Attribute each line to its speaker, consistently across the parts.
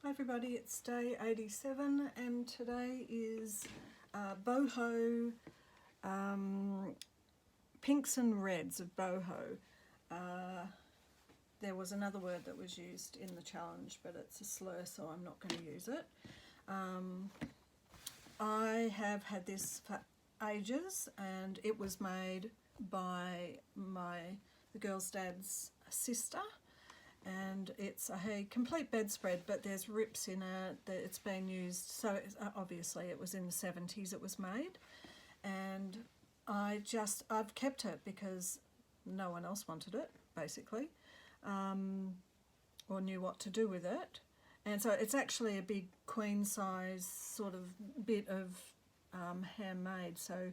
Speaker 1: Hi everybody, it's day 87 and today is Boho pinks and reds of Boho. There was another word that was used in the challenge, but it's a slur, so I'm not going to use it. I have had this for ages, and it was made by the girl's dad's sister, and it's a complete bedspread, but there's rips in it that it's been used. So obviously it was in the 70s it was made, and I've kept it because no one else wanted it basically, or knew what to do with it. And so it's actually a big queen size sort of bit of handmade. So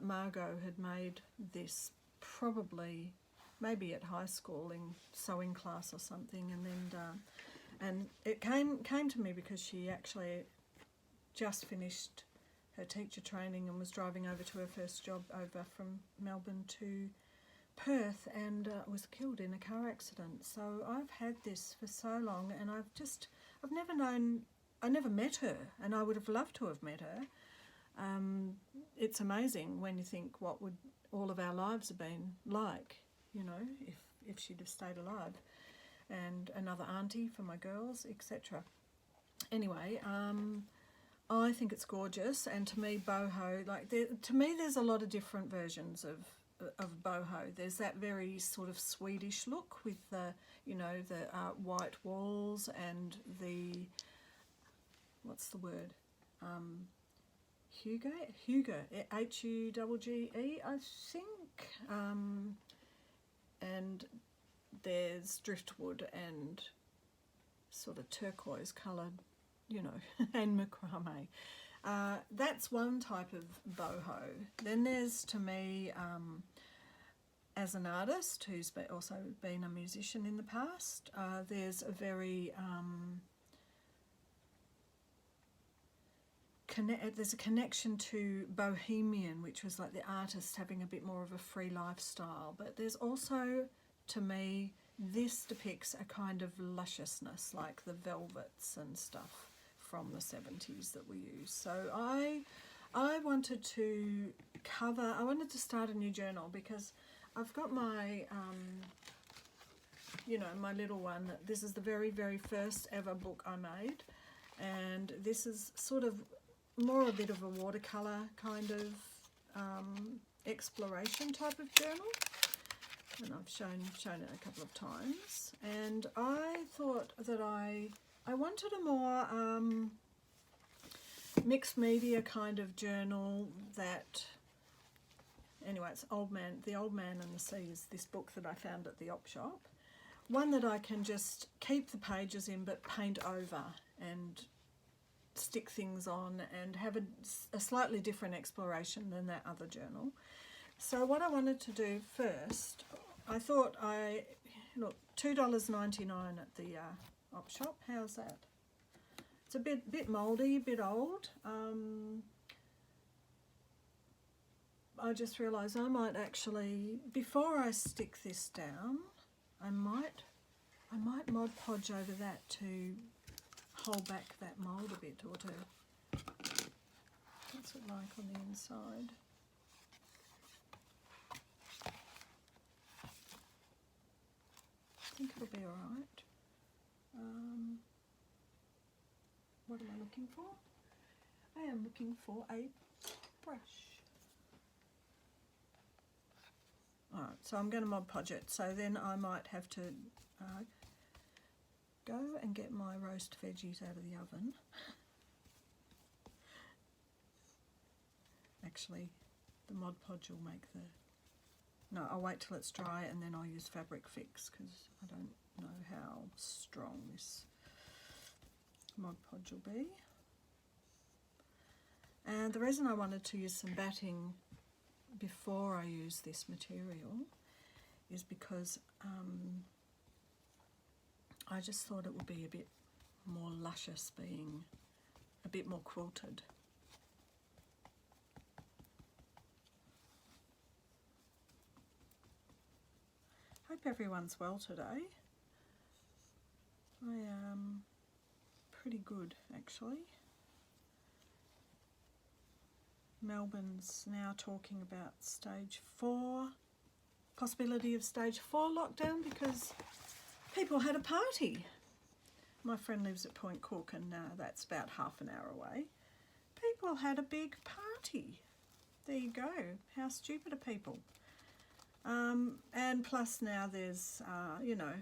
Speaker 1: Margot had made this probably maybe at high school in sewing class or something, and then and it came to me because she actually just finished her teacher training and was driving over to her first job over from Melbourne to Perth, and was killed in a car accident. So I've had this for so long, and I've never met her, and I would have loved to have met her. It's amazing when you think what would all of our lives have been like, you know, if she'd have stayed alive, and another auntie for my girls, etc. Anyway, I think it's gorgeous, and to me Boho, there's a lot of different versions of Boho. There's that very sort of Swedish look with the, you know, the white walls and the, what's the word, Hygge, H-U-G-G-E, I think, and there's driftwood and sort of turquoise coloured, you know, and macrame. That's one type of boho. Then there's, to me, as an artist who's also been a musician in the past, there's a very there's a connection to bohemian, which was like the artist having a bit more of a free lifestyle. But there's also, to me, this depicts a kind of lusciousness, like the velvets and stuff from the 70s that we use. So I wanted to start a new journal, because I've got my you know, my little one. This is the very, very first ever book I made, and this is sort of more a bit of a watercolour kind of exploration type of journal, and I've shown it a couple of times. And I thought that I wanted a more mixed media kind of journal that, anyway, it's The Old Man and the Sea is this book that I found at the op shop. One that I can just keep the pages in but paint over and stick things on and have a slightly different exploration than that other journal. So what I wanted to do first, I thought look, $2.99 at the op shop. How's that? It's a bit mouldy, a bit old. I just realised I might actually, before I stick this down, I might Mod Podge over that to hold back that mould a bit, or to, what's it like on the inside? I think it'll be alright. What am I looking for? I am looking for a brush. Alright, so I'm going to Mod Podge it, so then I might have to go and get my roast veggies out of the oven. Actually, the Mod Podge will make the... No, I'll wait till it's dry and then I'll use Fabric Fix, because I don't know how strong this Mod Podge will be. And the reason I wanted to use some batting before I use this material is because I just thought it would be a bit more luscious, being a bit more quilted. Hope everyone's well today. I am pretty good actually. Melbourne's now talking about stage 4, possibility of stage 4 lockdown because people had a party. My friend lives at Point Cook and that's about half an hour away. People had a big party. There you go. How stupid are people? And plus now there's, you know,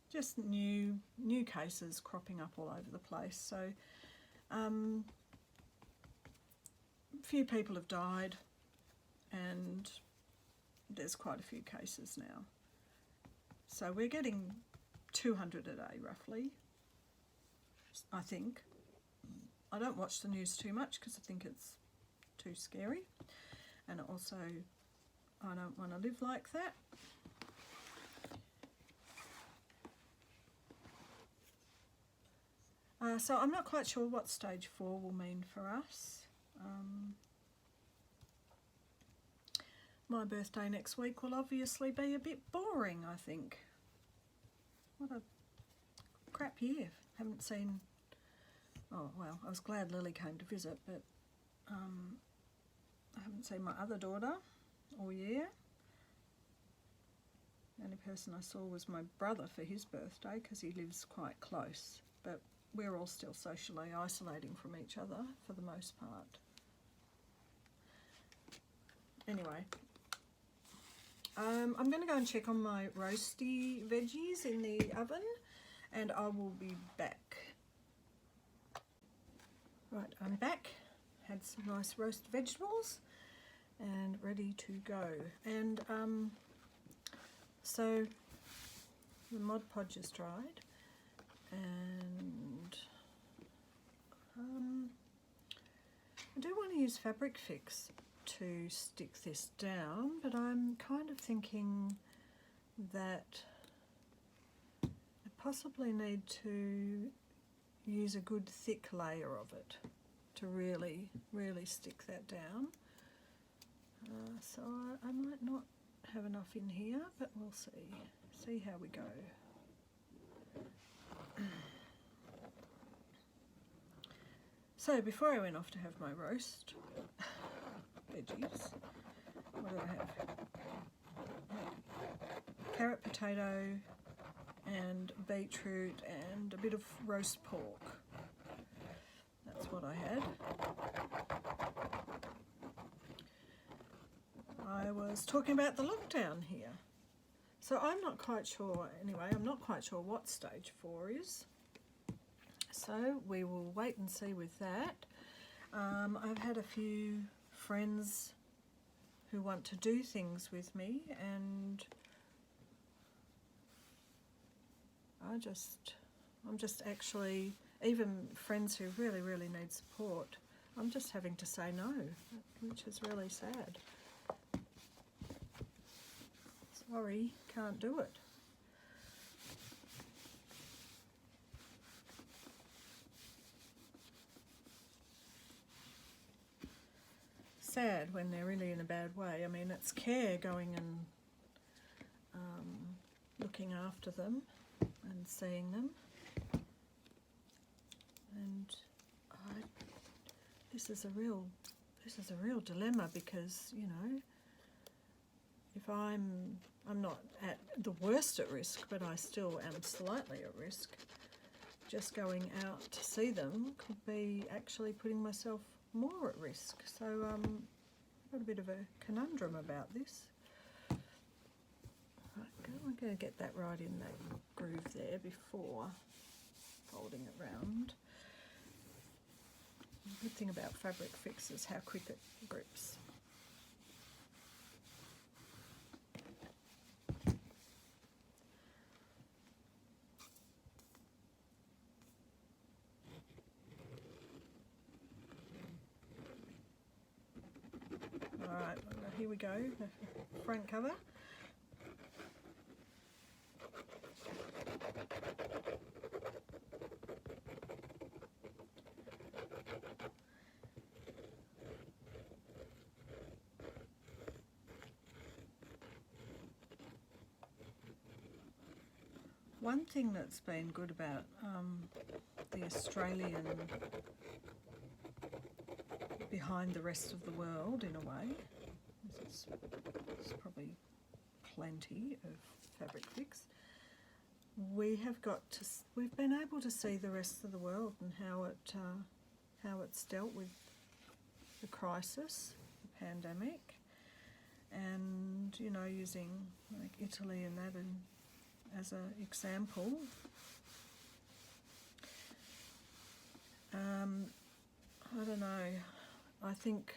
Speaker 1: just new cases cropping up all over the place. So a few people have died and there's quite a few cases now. So we're getting 200 a day roughly, I think. I don't watch the news too much because I think it's too scary, and also I don't want to live like that. So I'm not quite sure what stage 4 will mean for us. My birthday next week will obviously be a bit boring, I think. What a crap year. Haven't seen... Oh, well, I was glad Lily came to visit, but I haven't seen my other daughter all year. The only person I saw was my brother for his birthday because he lives quite close, but we're all still socially isolating from each other for the most part. Anyway, I'm going to go and check on my roasty veggies in the oven and I will be back. Right, I'm back. Had some nice roast vegetables and ready to go. And so the Mod Podge is dried, and I do want to use Fabric Fix to stick this down, but I'm kind of thinking that I possibly need to use a good thick layer of it to really stick that down. So I might not have enough in here, but we'll see how we go. So before I went off to have my roast veggies, what do I have? Carrot, potato and beetroot and a bit of roast pork. That's what I had. I was talking about the lockdown here. So I'm not quite sure, anyway, I'm not quite sure what stage 4 is. So we will wait and see with that. I've had a few friends who want to do things with me, and I'm just actually, even friends who really need support, I'm just having to say no, which is really sad. Sorry, can't do it. Sad when they're really in a bad way. I mean, it's care going and looking after them and seeing them. And this is a real dilemma because, you know, if I'm not at the worst at risk, but I still am slightly at risk, just going out to see them could be actually putting myself more at risk. So I've got a bit of a conundrum about this. Right, I'm going to get that right in that groove there before folding it round. The good thing about Fabric Fix is how quick it grips. Alright, here we go, the front cover. One thing that's been good about this Australian behind the rest of the world in a way. This is probably plenty of fabric fix. We've been able to see the rest of the world and how it's dealt with the crisis, the pandemic, and you know, using like Italy and that as an example. I don't know. I think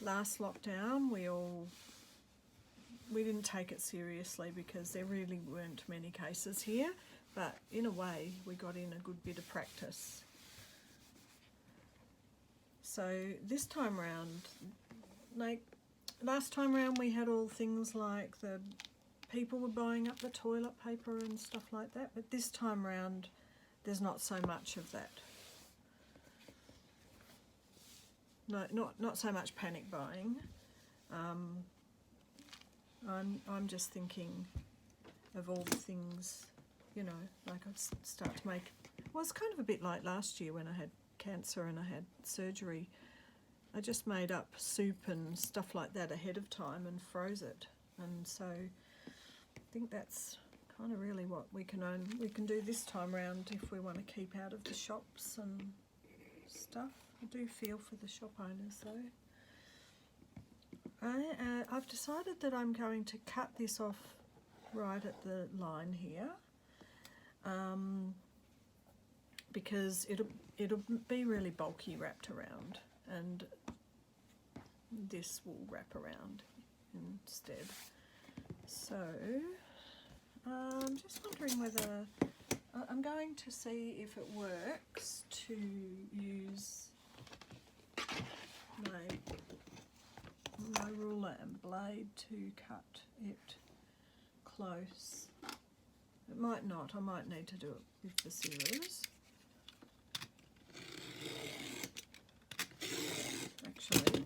Speaker 1: last lockdown we didn't take it seriously because there really weren't many cases here, but in a way we got in a good bit of practice. So this time round, like last time round, we had all things like the people were buying up the toilet paper and stuff like that, but this time round there's not so much of that. No, not so much panic buying. I'm just thinking of all the things, you know, like I'd start to make. Well, it's kind of a bit like last year when I had cancer and I had surgery. I just made up soup and stuff like that ahead of time and froze it, and so I think that's kind of really what we can do this time round if we want to keep out of the shops and stuff. I do feel for the shop owners though. I've decided that I'm going to cut this off right at the line here, because it'll be really bulky wrapped around, and this will wrap around instead. So I'm just wondering whether I'm going to see if it works to use my ruler and blade to cut it close. It might not. I might need to do it with the scissors. Actually,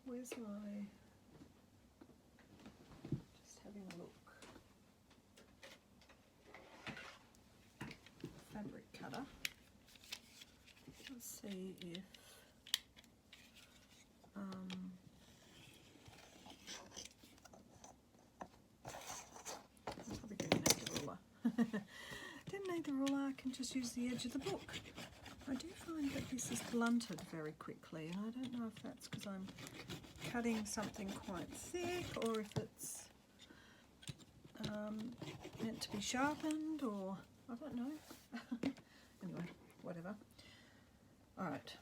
Speaker 1: where's my... just having a look. Fabric cutter. Let's see if I probably didn't need the ruler. Didn't need the ruler, I can just use the edge of the book. I do find that this is blunted very quickly, and I don't know if that's because I'm cutting something quite thick or if it's meant to be sharpened, or I don't know. Anyway, whatever. Alright.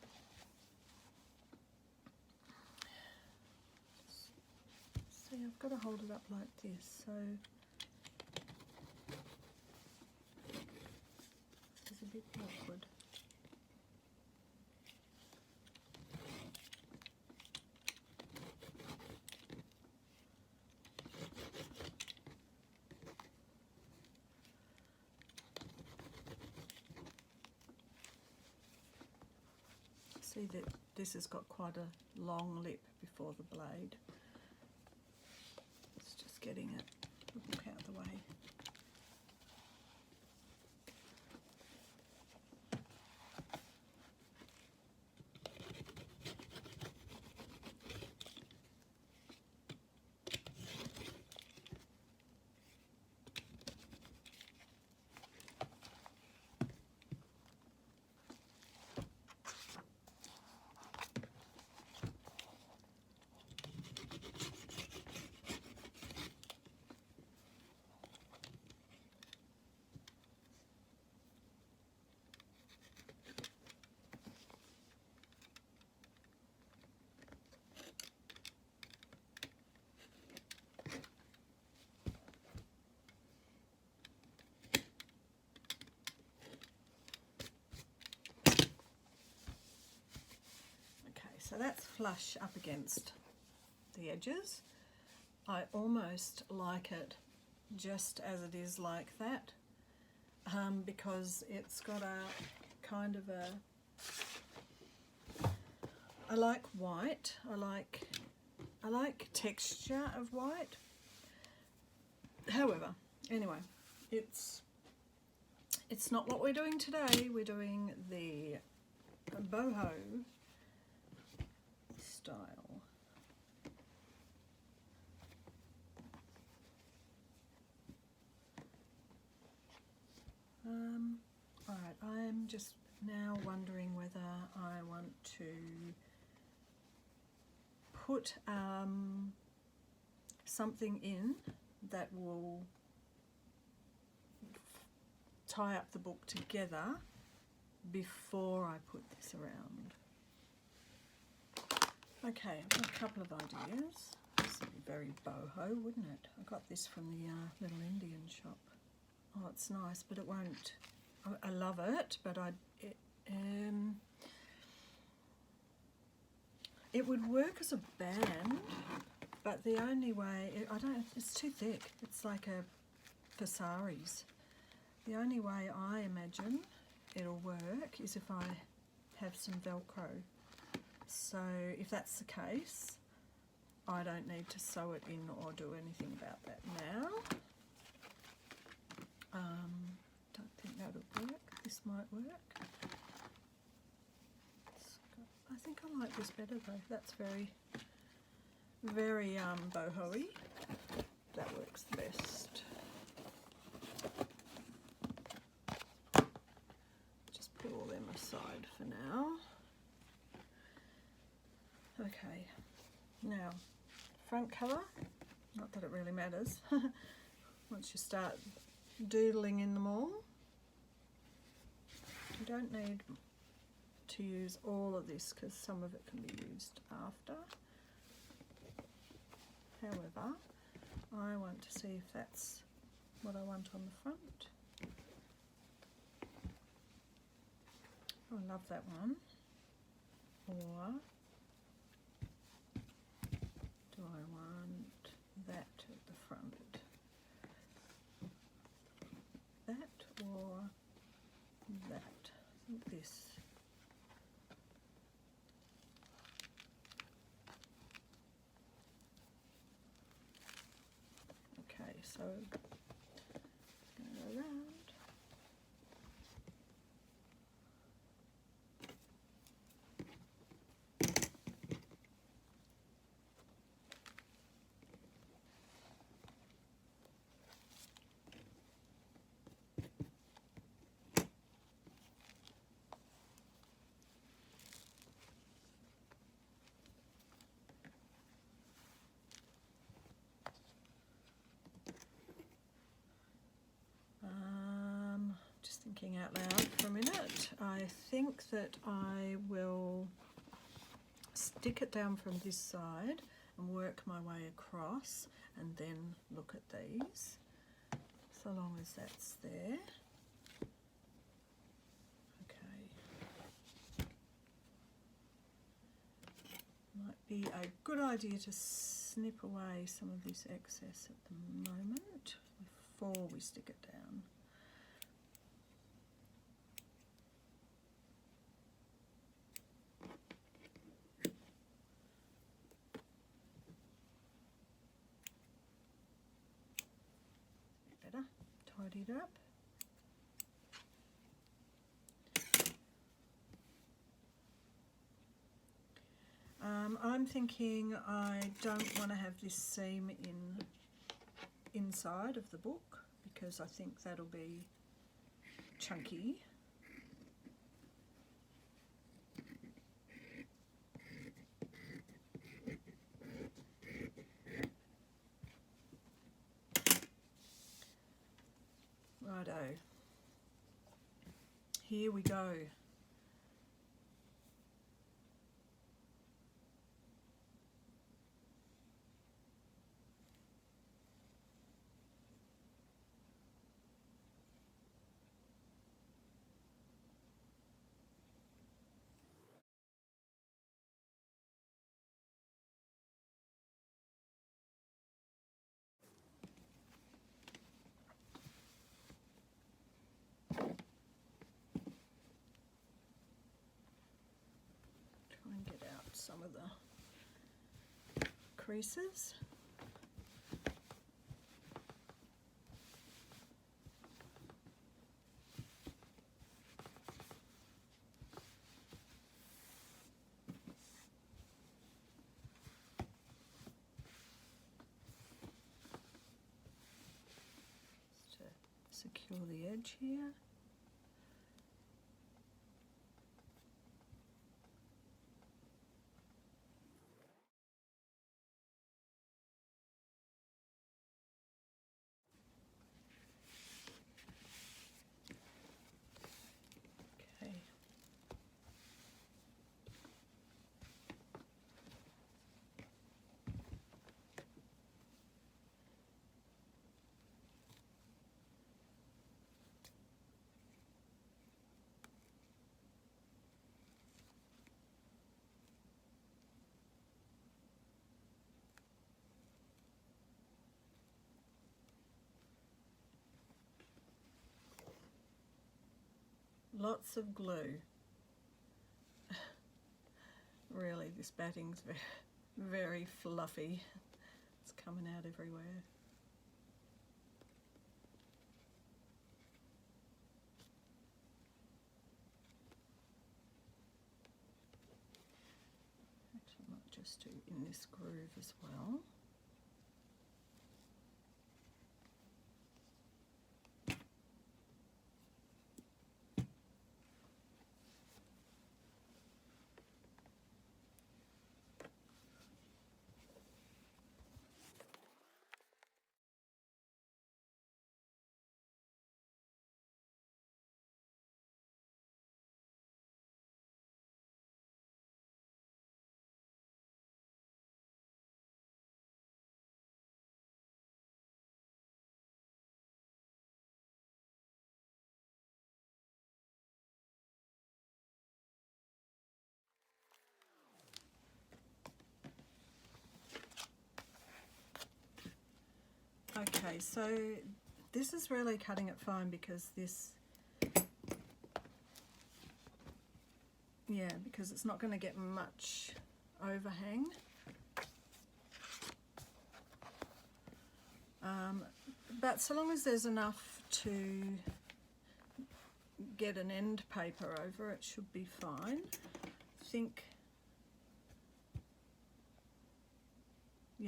Speaker 1: See, I've got to hold it up like this, so it's a bit awkward. See that this has got quite a long lip before the blade. It's just getting it, the book out of the way. So that's flush up against the edges. I almost like it just as it is like that, because it's got a kind of a... I like white. I like texture of white. However, anyway, it's it's not what we're doing today. We're doing the boho style. Alright, I'm just now wondering whether I want to put something in that will tie up the book together before I put this around. Okay, I've got a couple of ideas. This would be very boho, wouldn't it? I got this from the little Indian shop. Oh, it's nice, but it won't. I love it, but it would work as a band, but the only way it's too thick. It's like for saris. The only way I imagine it'll work is if I have some Velcro. So if that's the case, I don't need to sew it in or do anything about that now. Don't think that'll work. This might work. I think I like this better though. That's very, very boho-y. That works the best. Just put all them aside for now. Okay, now front colour. Not that it really matters. Once you start doodling in them all, you don't need to use all of this because some of it can be used after. However, I want to see if that's what I want on the front. Oh, I love that one. Or do I want that at the front? That or that? I think this. Okay, so go around. Just thinking out loud for a minute. I think that I will stick it down from this side and work my way across and then look at these, so long as that's there. Okay. Might be a good idea to snip away some of this excess at the moment before we stick it down. Tidy it up. I'm thinking I don't want to have this seam inside of the book because I think that'll be chunky. Righto. Here we go. Some of the creases. secure the edge here. Okay. Lots of glue. Really, this batting's very fluffy. It's coming out everywhere. Actually, I might just do in this groove as well. Okay, so this is really cutting it fine because this, yeah, because it's not going to get much overhang. But so long as there's enough to get an end paper over, it should be fine.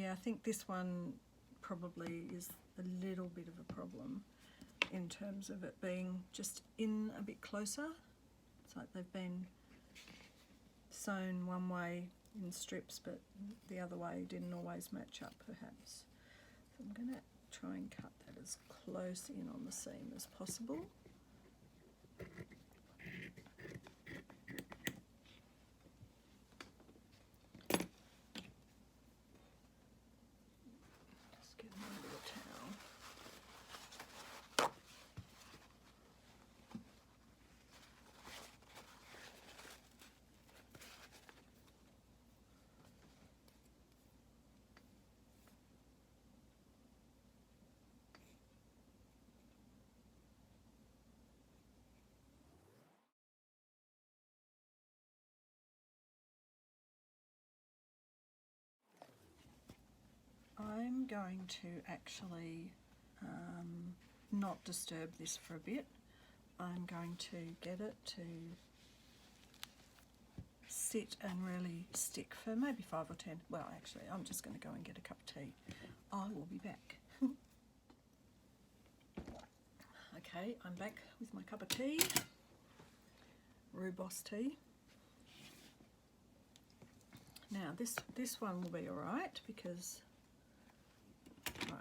Speaker 1: I think this one probably is a little bit of a problem in terms of it being just in a bit closer. It's like they've been sewn one way in strips, but the other way didn't always match up perhaps. So I'm going to try and cut that as close in on the seam as possible. Just get my little towel. I'm going to actually not disturb this for a bit. I'm going to get it to sit and really stick for maybe 5 or 10. Well, actually, I'm just going to go and get a cup of tea. I will be back. Okay, I'm back with my cup of tea, rooibos tea. Now this one will be all right because, right,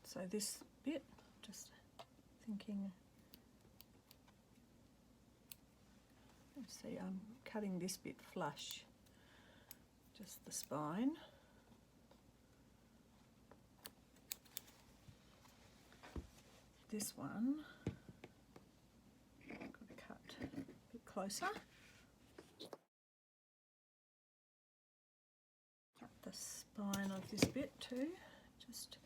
Speaker 1: so this bit, just thinking, let's see, I'm cutting this bit flush, just the spine. This one, I've got to cut a bit closer. Cut the spine of this bit too, just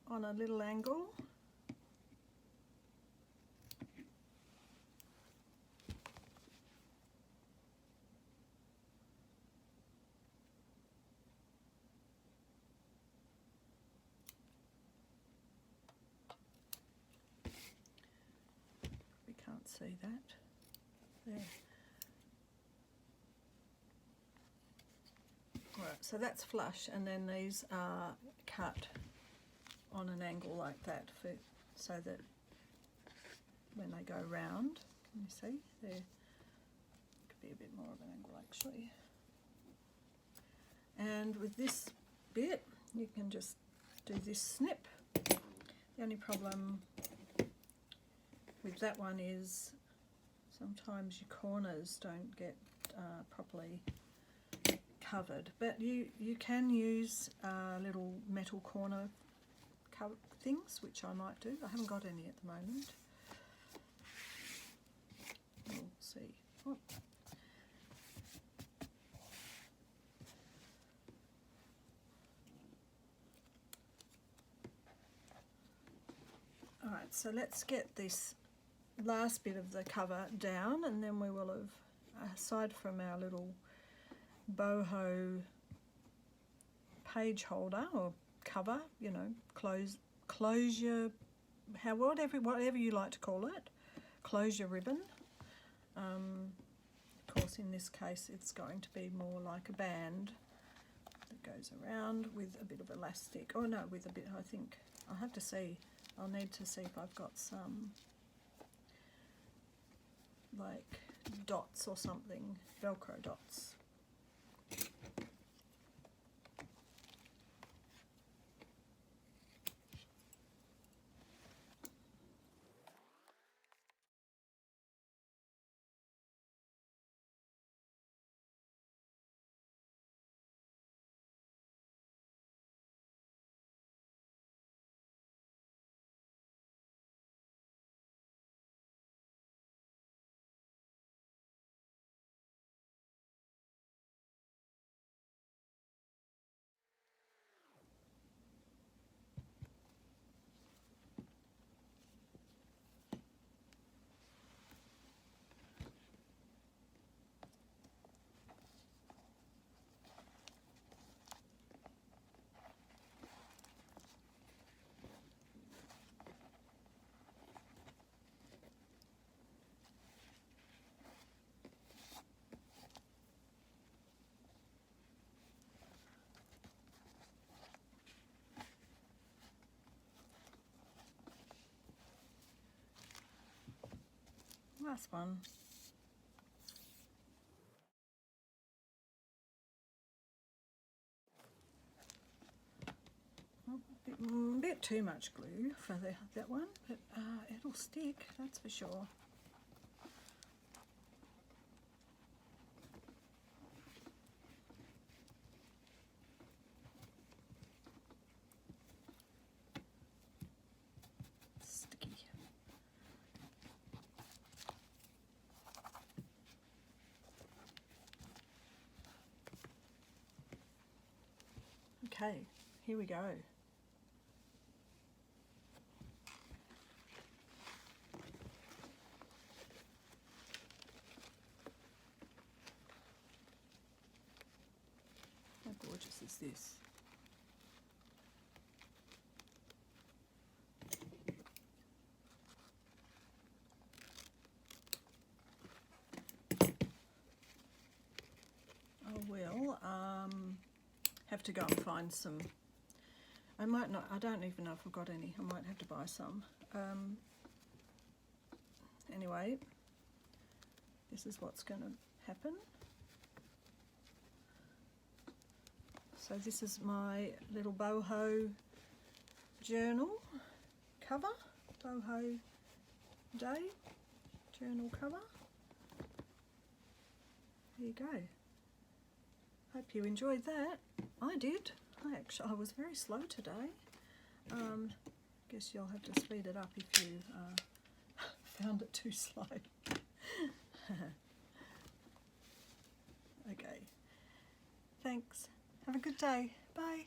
Speaker 1: on a little angle. We can't see that. There. Right, so that's flush, and then these are cut on an angle like that so that when they go round. Can you see? There could be a bit more of an angle actually. And with this bit, you can just do this snip. The only problem with that one is sometimes your corners don't get properly covered, but you can use little metal corner things, which I might do. I haven't got any at the moment. We'll see. Oh. Alright, so let's get this last bit of the cover down, and then we will have, aside from our little boho page holder or cover, you know, closure, whatever you like to call it, closure ribbon. Of course, in this case, it's going to be more like a band that goes around with a bit of elastic. Oh no, with a bit. I think I'll have to see. I'll need to see if I've got some like dots or something, Velcro dots. Last one. A bit too much glue for that one, but it'll stick, that's for sure. Sticky. Okay, here we go. How gorgeous is this? I will have to go and find some. I might not, I don't even know if I've got any. I might have to buy some. Anyway, this is what's going to happen. So this is my little boho journal cover, boho day journal cover. There you go. Hope you enjoyed that. I did. I was very slow today. Guess you'll have to speed it up if you found it too slow. Okay. Thanks. Have a good day. Bye.